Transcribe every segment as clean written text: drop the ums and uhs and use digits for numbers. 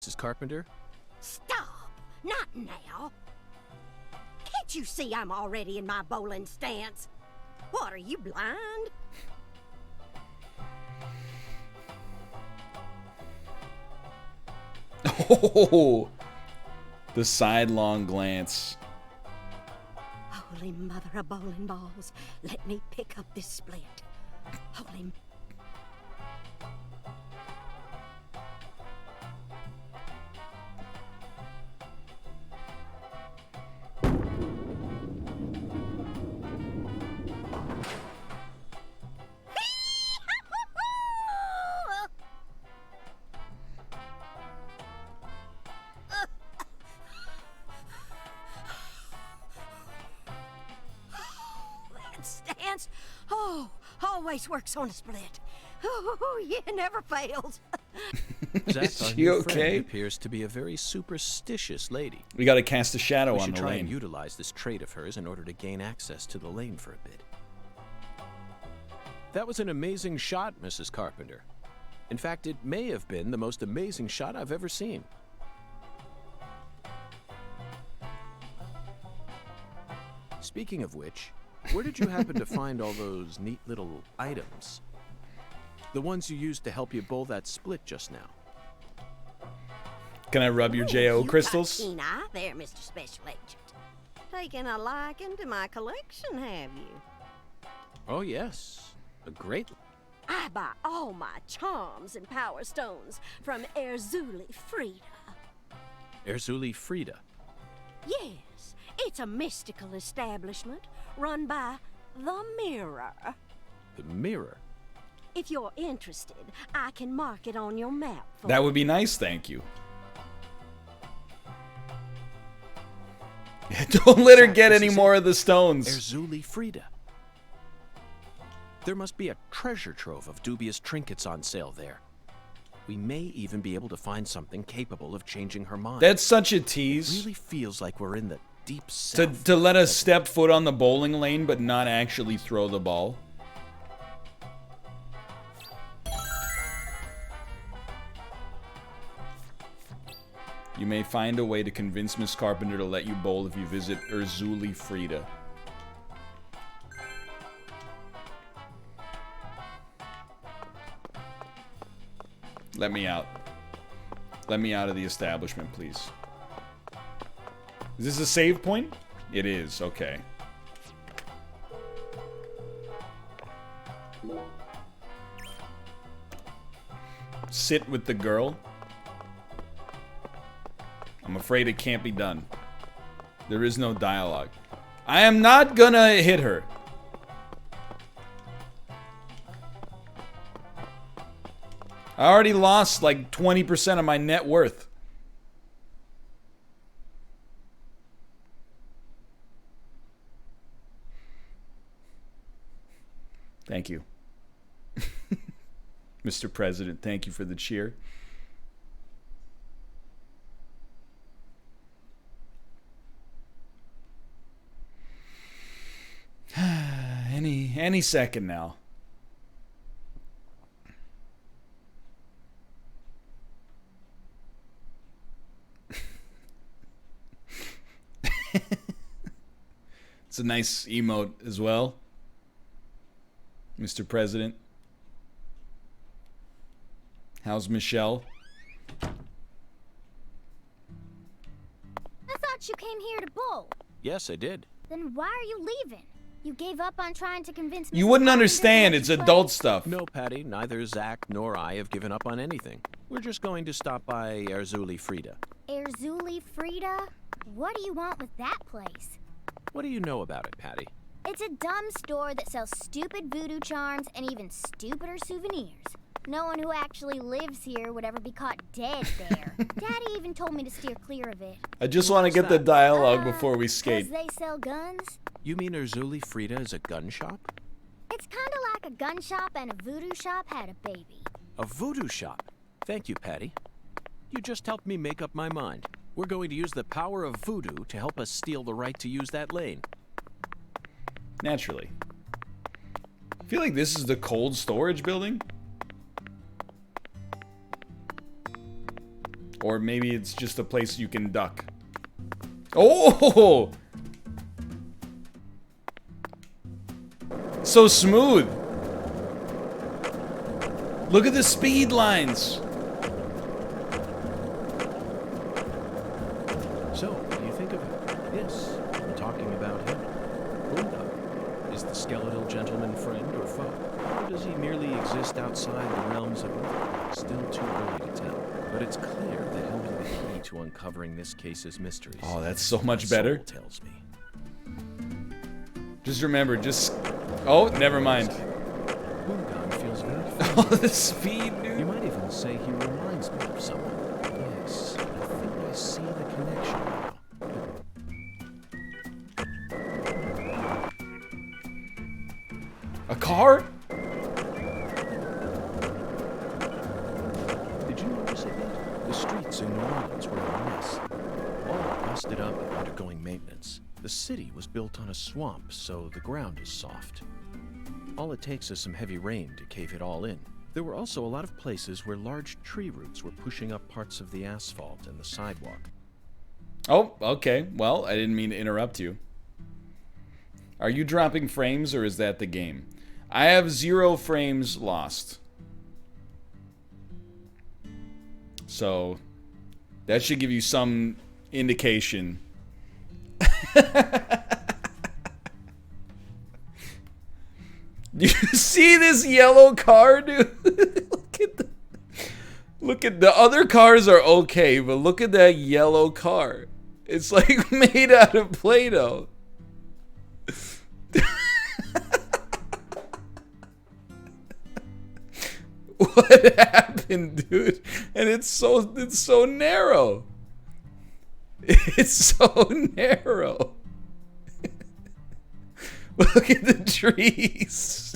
Mrs. Carpenter? Stop! Not now! Can't you see I'm already in my bowling stance? What, are you blind? Oh, the sidelong glance. Holy mother of bowling balls, let me pick up this split. Holy... Stance. Oh, always works on a split. Oh, yeah, never fails. Zach, Is our she new okay? friend appears to be a very superstitious lady. We got to cast a shadow We on should the try lane. and utilize this trait of hers in order to gain access to the lane for a bit. That was an amazing shot, Mrs. Carpenter. In fact, it may have been the most amazing shot I've ever seen. Speaking of which, where did you happen to find all those neat little items? The ones you used to help you bowl that split just now. Can I rub your JO crystals? Keen eye there, Mr. Special Agent. Taking a liking to my collection, have you? Oh yes, a great... I buy all my charms and power stones from Erzulie, Fréda. Erzulie Fréda. Yes, it's a mystical establishment run by the Mirror. The mirror. If you're interested, I can mark it on your map for That would be nice, thank you. Don't let her get any more of the stones. Erzulie Fréda. There must be a treasure trove of dubious trinkets on sale there. We may even be able to find something capable of changing her mind. That's such a It tease. really feels like we're in the deep south. To let us step foot on the bowling lane but not actually throw the ball. You may find a way to convince Miss Carpenter to let you bowl if you visit Erzulie Fréda. Let me out. Let me out of the establishment, please. Is this a save point? It is, okay. Sit with the girl. I'm afraid it can't be done. There is no dialogue. I am not gonna hit her. I already lost like 20% of my net worth. Thank you. Mr. President, thank you for the cheer. Any second now. It's a nice emote as well, Mr. President. How's Michelle? I thought you came here to bowl. Yes, I did. Then why are you leaving? You gave up on trying to convince me. You wouldn't understand. It's adult stuff. No, Patti, neither Zach nor I have given up on anything. We're just going to stop by Erzulie Fréda. Erzulie Fréda? What do you want with that place? What do you know about it, Patti? It's a dumb store that sells stupid voodoo charms and even stupider souvenirs. No one who actually lives here would ever be caught dead there. Daddy even told me to steer clear of it. I just want to get the dialogue before we 'Cause skate. they sell guns? You mean Erzulie Fréda is a gun shop? It's kind of like a gun shop and a voodoo shop had a baby. A voodoo shop? Thank you, Patti. You just helped me make up my mind. We're going to use the power of voodoo to help us steal the right to use that lane. Naturally. I feel like this is the cold storage building. Or maybe it's just a place you can duck. Oh! So smooth. Look at the speed lines. So, what do you think of him? Yes, I'm talking about him. Boondoggle. Is the skeletal gentleman friend or foe? Or does he merely exist outside the realms of Earth? Still too early to tell. But it's clear that he'll be the key to uncovering this case's mysteries. Oh, that's so much My better. soul tells me. Just remember, just... Oh, never mind. Boondoggle feels very Oh, familiar. the speed, You dude. might even say he reminds me of someone. Yes, I think I see the connection now. A car? Did you notice it yet? The streets in New Orleans were a mess. All busted up and undergoing maintenance. The city was built on a swamp, so the ground is soft. All it takes is some heavy rain to cave it all in. There were also a lot of places where large tree roots were pushing up parts of the asphalt and the sidewalk. Oh, okay. Well, I didn't mean to interrupt you. Are you dropping frames, or is that the game? I have 0 frames lost. So, that should give you some indication. Do you see this yellow car, dude? Look at the other cars are okay, but look at that yellow car. It's like made out of Play-Doh. What happened, dude? And it's so narrow. It's so narrow. Look at the trees.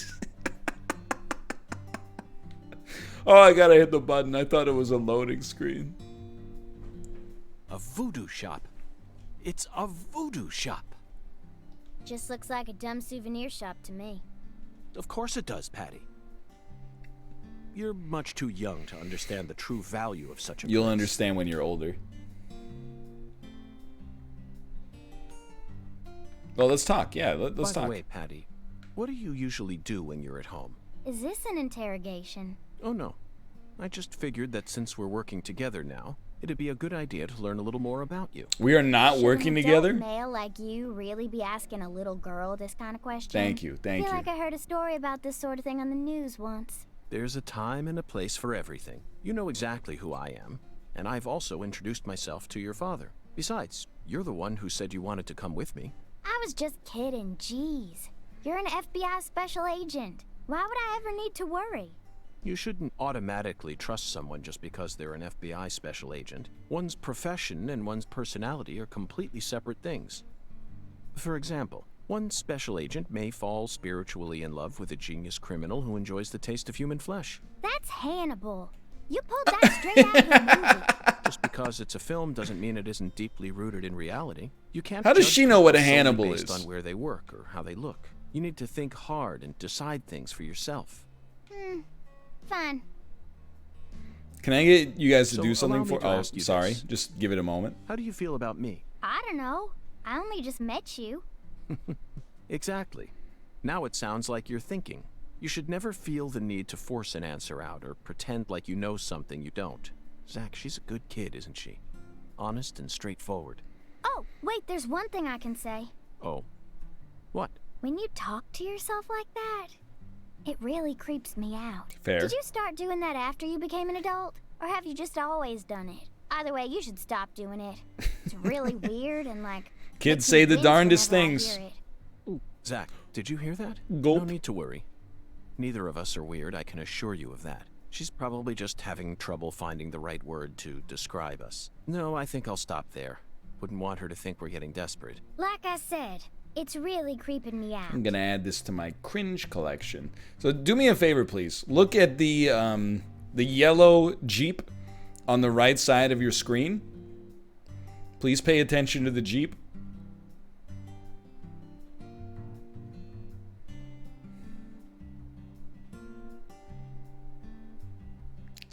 Oh, I gotta hit the button. I thought it was a loading screen. A voodoo shop. It's a voodoo shop. Just looks like a dumb souvenir shop to me. Of course it does, Patti. You're much too young to understand the true value of such a You'll place. understand when you're older. Well, let's talk. Yeah, let's By talk. the way, Patti, what do you usually do when you're at home? Is this an interrogation? Oh, no. I just figured that since we're working together now, it'd be a good idea to learn a little more about you. We are not Should working an adult together. male like you really be asking a little girl this kind of question? Thank you, I thank feel you. like I heard a story about this sort of thing on the news once. There's a time and a place for everything. You know exactly who I am, and I've also introduced myself to your father. Besides, you're the one who said you wanted to come with me. I was just kidding, jeez. You're an FBI special agent. Why would I ever need to worry? You shouldn't automatically trust someone just because they're an FBI special agent. One's profession and one's personality are completely separate things. For example, one special agent may fall spiritually in love with a genius criminal who enjoys the taste of human flesh. That's Hannibal. You pulled that straight out of a movie. Just because it's a film doesn't mean it isn't deeply rooted in reality. You can't How does judge she know what a people solely Hannibal based is? on where they work or how they look. You need to think hard and decide things for yourself. Fine. Can I get you guys to So, do something allow me for? to Oh, ask you sorry. this. Just give it a moment. How do you feel about me? I don't know. I only just met you. Exactly. Now it sounds like you're thinking. You should never feel the need to force an answer out or pretend like you know something you don't. Zach, she's a good kid, isn't she? Honest and straightforward. Oh, wait, there's one thing I can say. Oh. What? When you talk to yourself like that, it really creeps me out. Fair. Did you start doing that after you became an adult? Or have you just always done it? Either way, you should stop doing it. It's really weird and like... Kids makes say me the wince darndest whenever I things. hear it. Zach, did you hear that? Gulp. No need to worry. Neither of us are weird, I can assure you of that. She's probably just having trouble finding the right word to describe us. No, I think I'll stop there. Wouldn't want her to think we're getting desperate. Like I said, it's really creeping me out. I'm gonna add this to my cringe collection. So do me a favor, please. Look at the yellow Jeep on the right side of your screen. Please pay attention to the Jeep.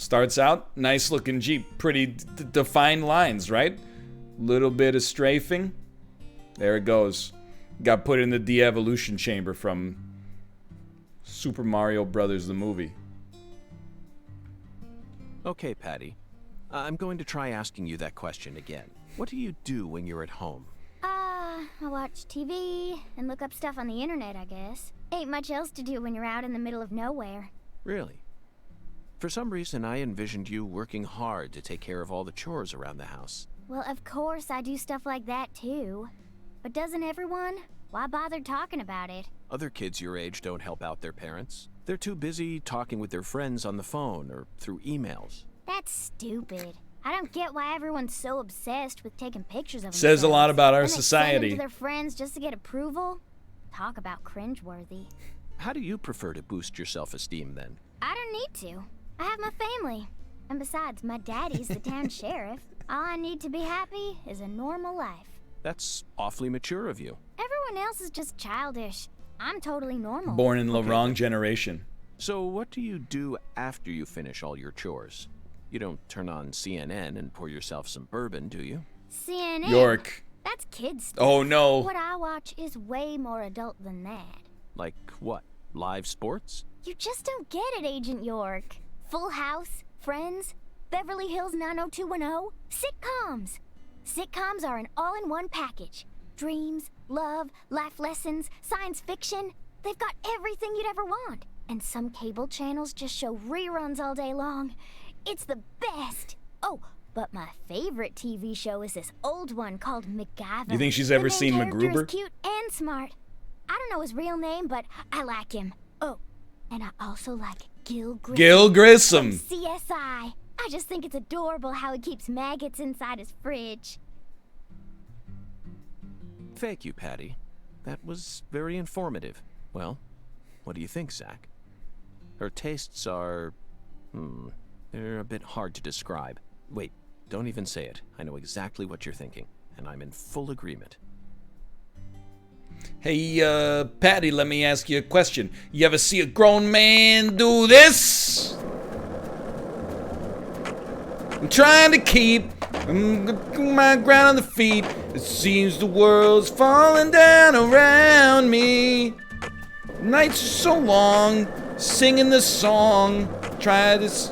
Starts out, nice looking Jeep. Pretty defined lines, right? Little bit of strafing. There it goes. Got put in the de-evolution chamber from Super Mario Brothers, the movie. Okay, Patti. I'm going to try asking you that question again. What do you do when you're at home? I watch TV and look up stuff on the internet, I guess. Ain't much else to do when you're out in the middle of nowhere. Really? For some reason, I envisioned you working hard to take care of all the chores around the house. Well, of course I do stuff like that, too. But doesn't everyone? Why bother talking about it? Other kids your age don't help out their parents. They're too busy talking with their friends on the phone or through emails. That's stupid. I don't get why everyone's so obsessed with taking pictures of Says a lot themselves. about our And they send society. them to their friends just to get approval. Talk about cringeworthy. How do you prefer to boost your self-esteem, then? I don't need to. I have my family. And besides, my daddy's the town sheriff. All I need to be happy is a normal life. That's awfully mature of you. Everyone else is just childish. I'm totally normal. Born in the Okay, wrong then. generation. So what do you do after you finish all your chores? You don't turn on CNN and pour yourself some bourbon, do you? CNN. York. That's kids stuff. Oh no. What I watch is way more adult than that. Like what? Live sports? You just don't get it, Agent York. Full House, Friends, Beverly Hills 90210, sitcoms. Sitcoms are an all-in-one package. Dreams, love, life lessons, science fiction. They've got everything you'd ever want. And some cable channels just show reruns all day long. It's the best. Oh, but my favorite TV show is this old one called MacGyver. You think she's The ever main seen character is MacGruber? cute and smart. I don't know his real name, but I like him. Oh, and I also like Gil Grissom. Gil Grissom. CSI. I just think it's adorable how he keeps maggots inside his fridge. Thank you, Patti. That was very informative. Well, what do you think, Zach? Her tastes are... they're a bit hard to describe. Wait, don't even say it. I know exactly what you're thinking, and I'm in full agreement. Hey, Patti, let me ask you a question. You ever see a grown man do this? I'm trying to keep my ground on the feet. It seems the world's falling down around me. Nights are so long, singing this song. Try this.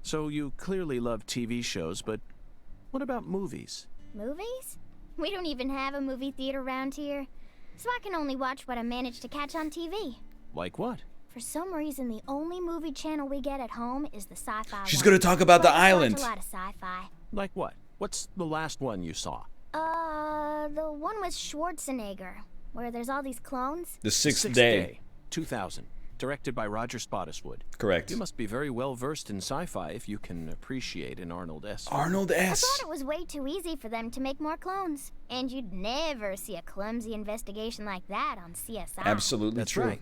So you clearly love TV shows, but what about movies? Movies? We don't even have a movie theater around here. So I can only watch what I manage to catch on TV. Like what? For some reason, the only movie channel we get at home is the sci-fi She's one. gonna talk about But the I island. watch a lot of sci-fi. Like what? What's the last one you saw? The one with Schwarzenegger, where there's all these clones. The Sixth Day. 2000. Directed by Roger Spottiswoode. Correct. You must be very well versed in sci-fi if you can appreciate an Arnold S. film. Arnold I S. thought it was way too easy for them to make more clones. And you'd never see a clumsy investigation like that on CSI. Absolutely That's true. right.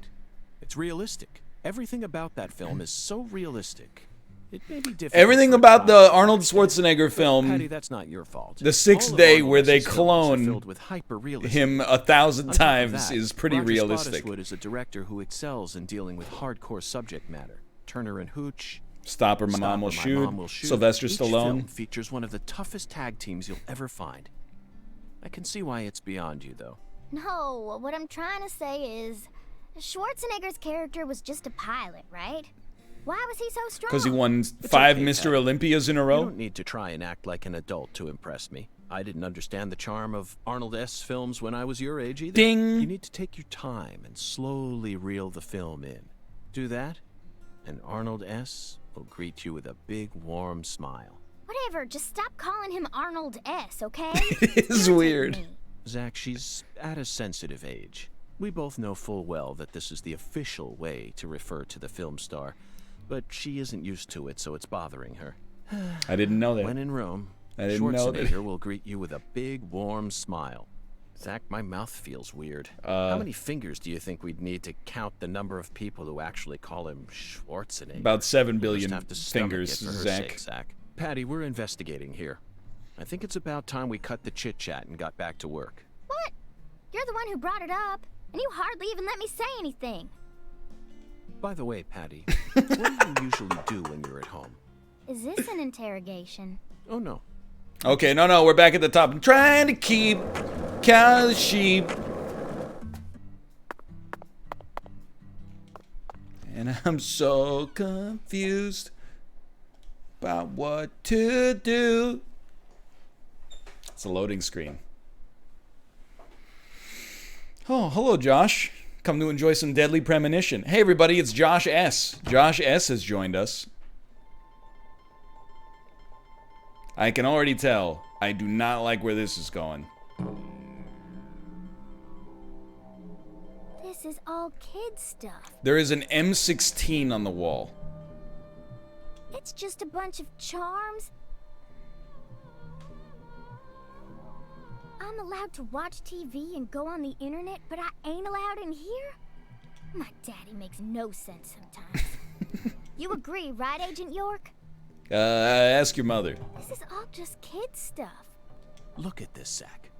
It's realistic. Everything about that film is so realistic. It may be difficult. Everything for a about the child. Arnold Schwarzenegger film, Patty, that's not your fault. The Sixth All of Day, Arnold where they S.'s films are clone filled with hyper-realism. him 1,000 On top of times that, is pretty Roger realistic. Spottiswoode is a director who excels in dealing with hardcore subject matter. Turner and Hooch, Stop or My Stop Mom or Will My Shoot, Mom Will Shoot. Sylvester Each Stallone. film features one of the toughest tag teams you'll ever find. I can see why it's beyond you, though. No, what I'm trying to say is, Schwarzenegger's character was just a pilot, right? Why was he so strong? Because he won 5 okay, Mr. Patty. Olympias in a You row. don't need to try and act like an adult to impress me. I didn't understand the charm of Arnold S. films when I was your age either. Ding. You need to take your time and slowly reel the film in. Do that, and Arnold S. will greet you with a big, warm smile. Whatever, just stop calling him Arnold S., okay? It is Irritate weird. me. Zach, she's at a sensitive age. We both know full well that this is the official way to refer to the film star, but she isn't used to it, so it's bothering her. I didn't know that. When in Rome, I didn't know that. Schwarzenegger will greet you with a big, warm smile. Zach, my mouth feels weird. How many fingers do you think we'd need to count the number of people who actually call him Schwarzenegger? About 7 You'll billion just have to stomach fingers, it for her Zach. sake, Zach. Patty, we're investigating here. I think it's about time we cut the chit-chat and got back to work. What? You're the one who brought it up, and you hardly even let me say anything. By the way, Patti, what do you usually do when you're at home? Is this an interrogation? Oh, no. Okay, no, we're back at the top. I'm trying to keep count of the sheep. And I'm so confused about what to do. It's a loading screen. Oh, hello, Josh. Come to enjoy some deadly premonition. Hey, everybody, it's Josh S. Josh S has joined us. I can already tell I do not like where this is going. This is all kid stuff. There is an M16 on the wall. It's just a bunch of charms. I'm allowed to watch TV and go on the internet, but I ain't allowed in here? My daddy makes no sense sometimes. You agree, right, Agent York? Ask your mother. This is all just kid stuff. Look at this, Zach.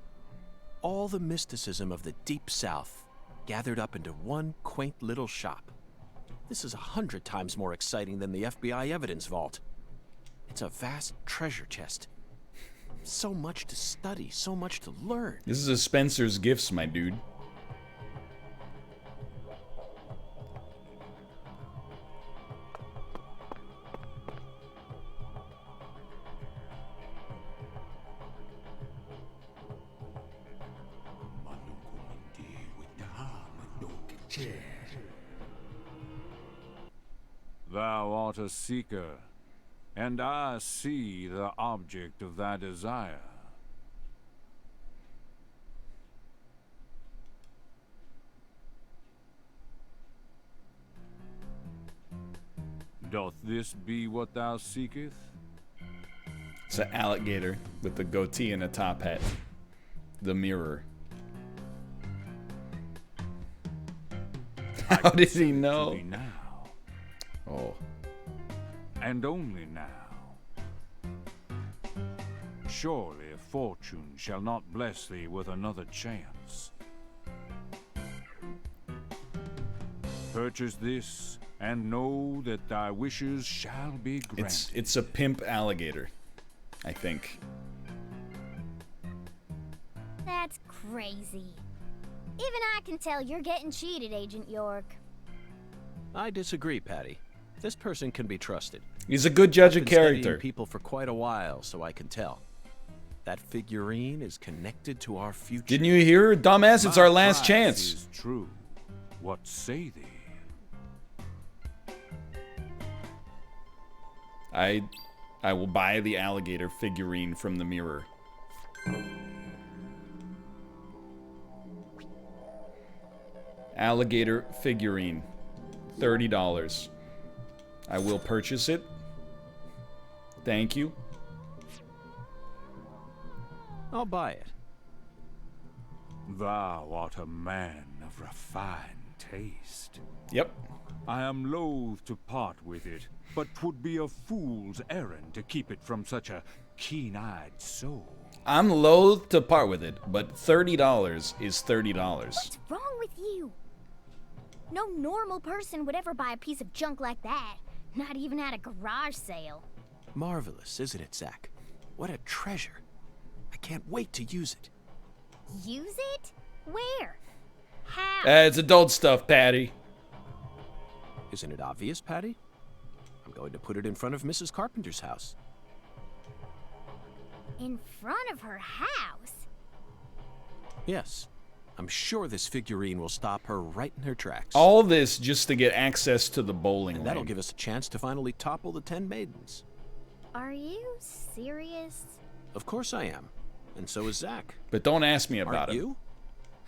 All the mysticism of the Deep South gathered up into one quaint little shop. This is 100 times more exciting than the FBI evidence vault. It's a vast treasure chest. So much to study, so much to learn. This is a Spencer's Gifts, my dude. Thou art a seeker, and I see the object of thy desire. Doth this be what thou seekest? It's an alligator with a goatee and a top hat. The mirror. How did he know? Now, Oh. and only now. Surely fortune shall not bless thee with another chance. Purchase this, and know that thy wishes shall be granted. It's a pimp alligator, I think. That's crazy. Even I can tell you're getting cheated, Agent York. I disagree, Patti. This person can be trusted. He's a good judge I've of been studying character. people for quite a while, so I can tell. That figurine is connected to our future. Didn't you hear her? Dumbass, it's My our last prize chance. Is true. What say thee? I will buy the alligator figurine from the mirror. Alligator figurine. $30. I will purchase it. Thank you. I'll buy it. Thou art a man of refined taste. Yep. I am loath to part with it, but 'twould be a fool's errand to keep it from such a keen-eyed soul. I'm loath to part with it, but $30 is $30. What's wrong with you? No normal person would ever buy a piece of junk like that. Not even at a garage sale. Marvelous, isn't it, Zach? What a treasure. I can't wait to use it. Use it? Where? How? It's adult stuff, Patti. Isn't it obvious, Patti? I'm going to put it in front of Mrs. Carpenter's house. In front of her house? Yes. I'm sure this figurine will stop her right in her tracks. All this just to get access to the bowling And lane. that'll give us a chance to finally topple the 10 maidens. Are you serious? Of course I am. And so is Zach. But don't ask me about Aren't it. you?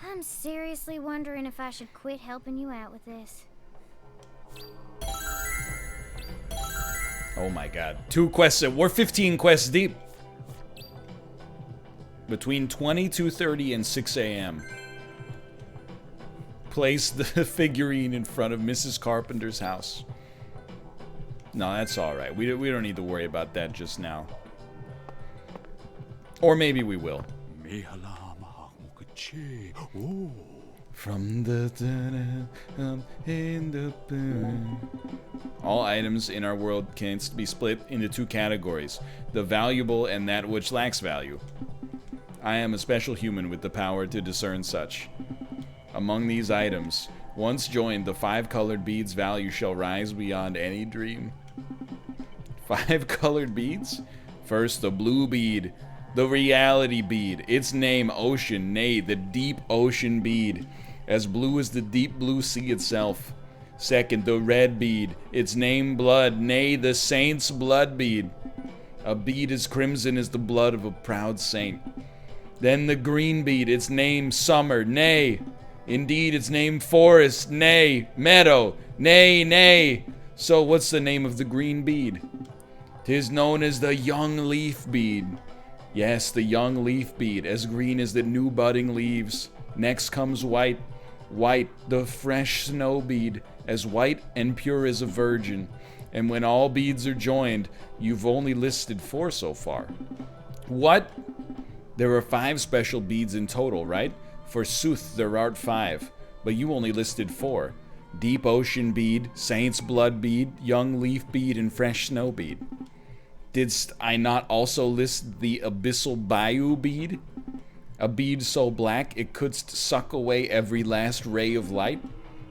I'm seriously wondering if I should quit helping you out with this. Oh my god. 2 quests. We're 15 quests deep. Between 22:30 and 6 a.m. Place the figurine in front of Mrs. Carpenter's house. No, that's alright. We don't need to worry about that just now. Or maybe we will. From the in the all items in our world can be split into two categories: the valuable and that which lacks value. I am a special human with the power to discern such. Among these items, once joined, the 5 colored beads' value shall rise beyond any dream. 5 colored beads? First, the blue bead, the reality bead. Its name, ocean, nay, the deep ocean bead, as blue as the deep blue sea itself. Second, the red bead, its name, blood, nay, the saint's blood bead. A bead as crimson as the blood of a proud saint. Then the green bead, its name, summer, nay, indeed, its name, forest, nay, meadow, nay, nay. So what's the name of the green bead? 'Tis known as the young leaf bead. Yes, the young leaf bead, as green as the new budding leaves. Next comes white. White, the fresh snow bead, as white and pure as a virgin. And when all beads are joined, you've only listed 4 so far. What? There are 5 special beads in total, right? Forsooth, there are 5, but you only listed 4. Deep ocean bead, saint's blood bead, young leaf bead, and fresh snow bead. Didst I not also list the abyssal bayou bead? A bead so black it couldst suck away every last ray of light?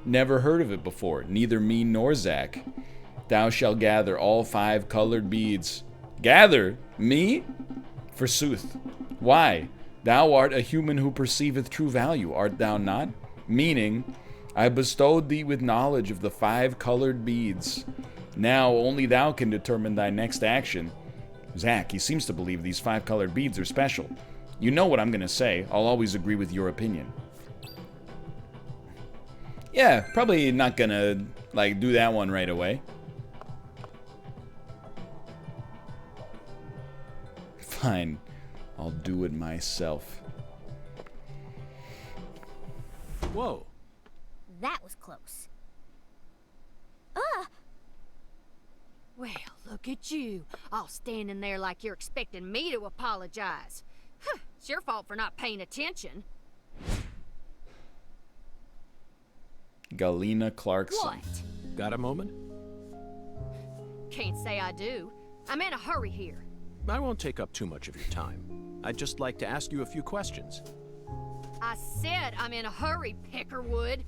Never heard of it before, neither me nor Zach. Thou shalt gather all 5 colored beads. Gather? Me? Forsooth. Why? Thou art a human who perceiveth true value, art thou not? Meaning, I bestowed thee with knowledge of the 5 colored beads. Now only thou can determine thy next action. Zach, he seems to believe these 5 colored beads are special. You know what I'm gonna say. I'll always agree with your opinion. Yeah, probably not gonna, like, do that one right away. Fine. I'll do it myself. Whoa. That was close. Well, look at you, all standing there like you're expecting me to apologize. Huh, it's your fault for not paying attention. Galena Clarkson. What? Got a moment? Can't say I do. I'm in a hurry here. I won't take up too much of your time. I'd just like to ask you a few questions. I said I'm in a hurry, Peckerwood.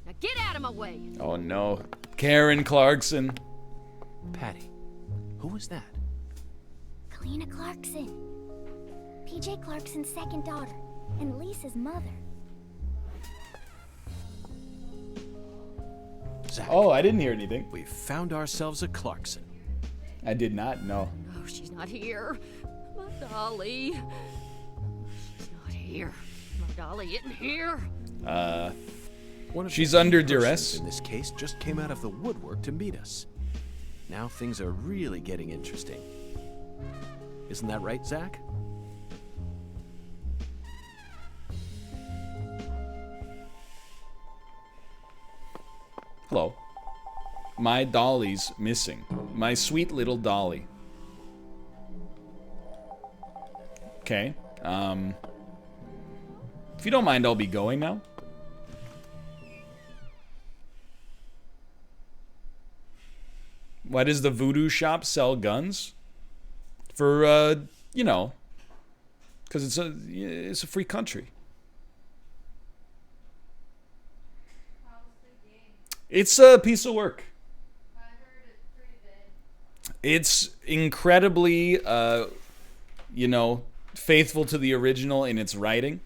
Now get out of my way. Oh no. Karen Clarkson. Patti, who was that? Galena Clarkson. PJ Clarkson's second daughter, and Lisa's mother. Zach. Oh, I didn't hear anything. We've found ourselves a Clarkson. I did not know. Oh, she's not here. My dolly. She's not here. My dolly isn't here. One of She's the under key persons duress. in this case just came out of the woodwork to meet us. Now things are really getting interesting. Isn't that right, Zach? Hello. My dolly's missing. My sweet little dolly. Okay. If you don't mind, I'll be going now. Why does the voodoo shop sell guns? For, you know, because it's a free country. It's a piece of work. It's incredibly, you know, faithful to the original in its writing.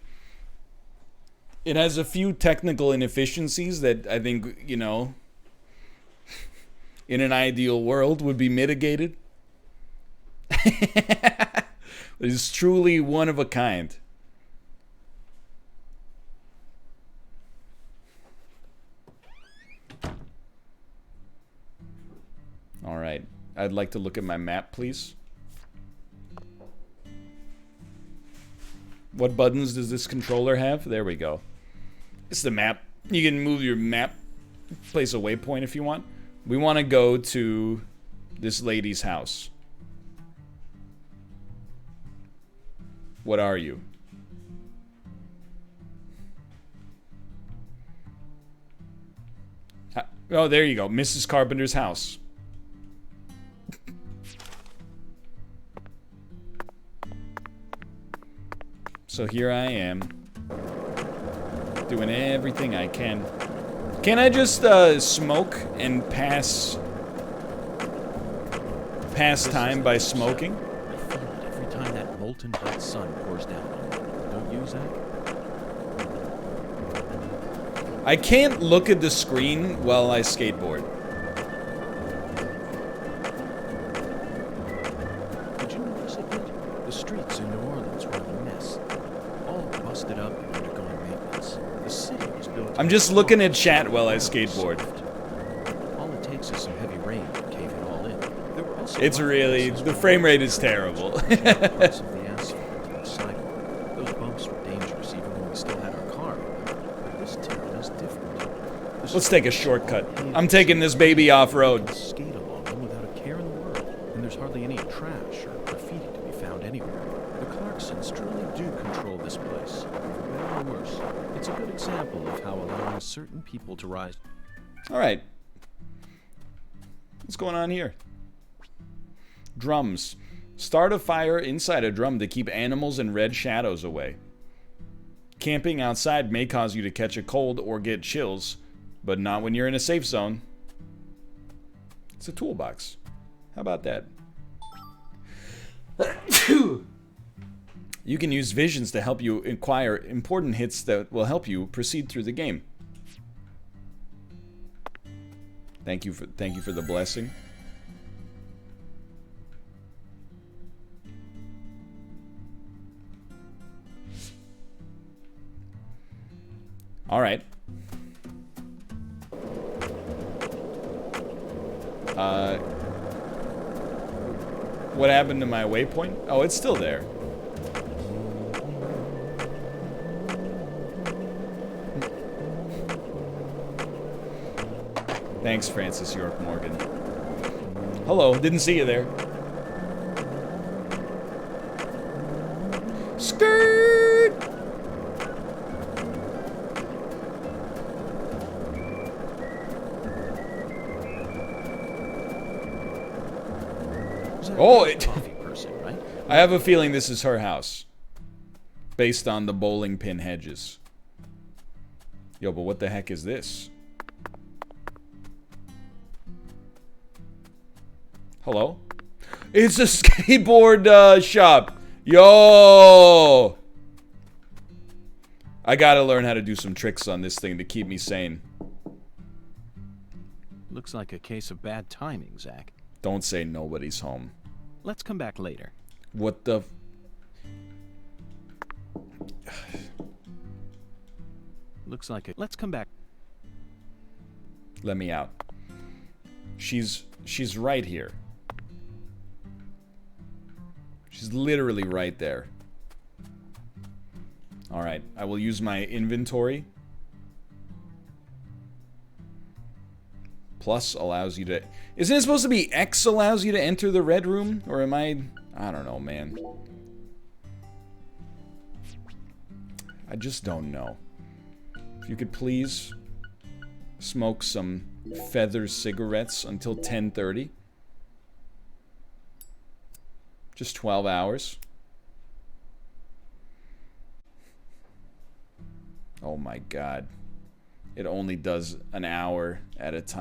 It has a few technical inefficiencies that I think, you know, in an ideal world would be mitigated. It's truly one of a kind. All right. I'd like to look at my map, please. What buttons does this controller have? There we go. It's the map. You can move your map, place a waypoint if you want. We want to go to this lady's house. What are you? Oh, there you go. Mrs. Carpenter's house. So here I am. Doing everything I can. Can I just smoke and pass time by smoking? I feel it every time that molten hot sun pours down on me. Don't you, Zach? I can't look at the screen while I skateboard. Did you notice it, Pete? The streets in New Orleans were a mess. All busted up and undergoing maintenance. The city was built... I'm just looking at chat while I skateboard. All it takes is some heavy rain to cave it all in. There were also It's really... the frame rate is terrible. parts of the asphalt and the sidewalk. Those bumps were dangerous even when we still had our car. But this terrain is different. Let's take a shortcut. I'm taking this baby off-road. Skate along them without a care in the world. And there's hardly any trash or graffiti to be found anywhere. The Clarksons truly do control this place. For better or worse. It's a good example of how allowing certain people to rise... Alright. What's going on here? Drums. Start a fire inside a drum to keep animals and red shadows away. Camping outside may cause you to catch a cold or get chills, but not when you're in a safe zone. It's a toolbox. How about that? You can use visions to help you acquire important hits that will help you proceed through the game. Thank you for the blessing. All right. What happened to my waypoint? Oh, it's still there. Thanks, Francis York Morgan. Hello, didn't see you there. Skirt! Oh, Coffee person, right? I have a feeling this is her house. Based on the bowling pin hedges. Yo, but what the heck is this? Hello? It's a skateboard shop. Yo! I gotta learn how to do some tricks on this thing to keep me sane. Looks like a case of bad timing, Zach. Don't say nobody's home. Let's come back later. What the... Looks like it. Let's come back. Let me out. She's right here. She's literally right there. Alright, I will use my inventory. Plus allows you to... Isn't it supposed to be X allows you to enter the red room? Or am I don't know, man. I just don't know. If you could please smoke some feather cigarettes until 10:30. Just 12 hours. Oh my god. It only does an hour at a time.